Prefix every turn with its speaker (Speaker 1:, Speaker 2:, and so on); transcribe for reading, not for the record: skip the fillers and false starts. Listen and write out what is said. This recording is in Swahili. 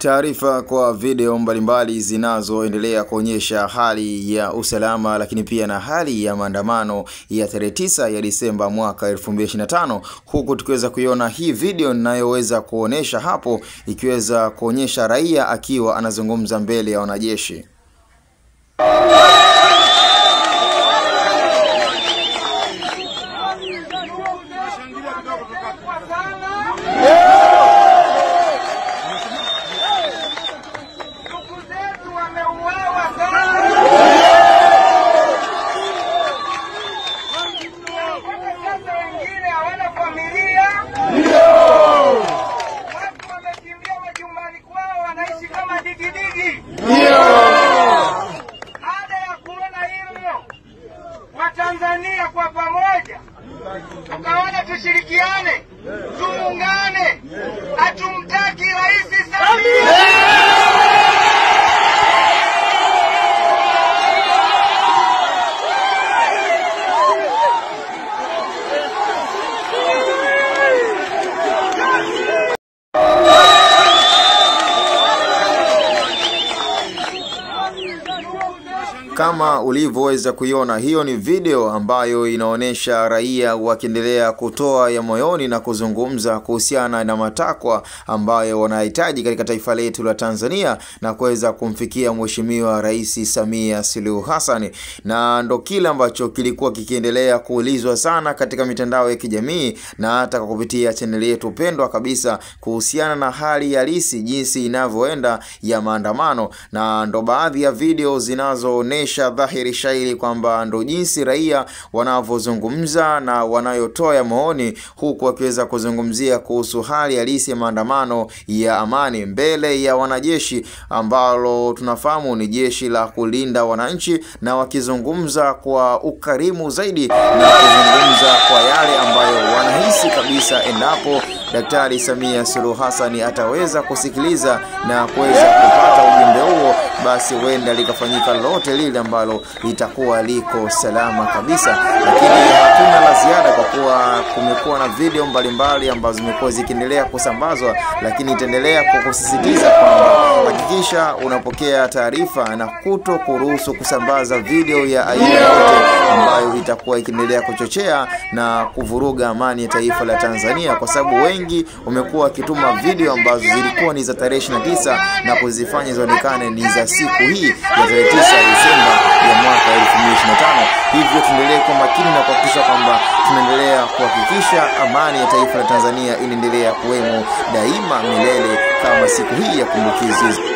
Speaker 1: Taarifa kwa video mbalimbali zinazoendelea kuonyesha hali ya usalama lakini pia na hali ya maandamano ya tarehe 9 ya Disemba mwaka 2025, huku tukiweza kuiona hii video ninayoweza kuonesha hapo ikiweza kuonyesha raia akiwa anazungumza mbele ya wanajeshi.
Speaker 2: Tanzania kwa pamoja tukaona tushirikiane, tuungane, hatumtaki Rais Samia.
Speaker 1: Kama ulivyoweza kuiona, hiyo ni video ambayo inaonesha raia wakiendelea kutoa ya moyoni na kuzungumza kuhusiana na matakwa ambayo wanahitaji katika taifa letu la Tanzania na kuweza kumfikia Mheshimiwa Rais Samia Suluhu Hassan. Na ndo kile ambacho kilikuwa kikiendelea kuulizwa sana katika mitandao ya kijamii na hata kwa kupitia channel yetu pendwa kabisa kuhusiana na hali halisi jinsi inavyoenda ya maandamano, na ndo baadhi ya video zinazoonesha dhahiri shairi kwamba ndo jinsi raia wanavyozungumza na wanayotoa ya maoni, huku wakiweza kuzungumzia kuhusu hali halisi ya maandamano ya amani mbele ya wanajeshi ambalo tunafahamu ni jeshi la kulinda wananchi, na wakizungumza kwa ukarimu zaidi na kuzungumza kwa yale ambayo wanahisi kabisa endapo Daktari Samia Suluhu Hassan ataweza kusikiliza na kuweza kupata ujumbe huo, basi huenda likafanyika lote lile ambalo litakuwa liko salama kabisa. Lakini hatuna la ziada kwa kuwa kumekuwa na video mbalimbali ambazo zimekuwa zikiendelea kusambazwa, lakini itaendelea kukusisitiza kwamba hakikisha unapokea taarifa na kuto kuruhusu kusambaza video ya aina yote ambayo itakuwa ikiendelea kuchochea na kuvuruga amani ya taifa la Tanzania, kwa sababu wengi umekuwa kituma video ambazo zilikuwa ni za tarehe 29 na kuzifanya zionekane ni za siku hii ya tarehe 9 Disemba ya mwaka 2025. Hivyo tuendelee kwa makini na kuhakikisha kwamba tunaendelea kuhakikisha amani ya taifa la Tanzania inaendelea kuwemo daima milele kama siku hii ya kumbukizi.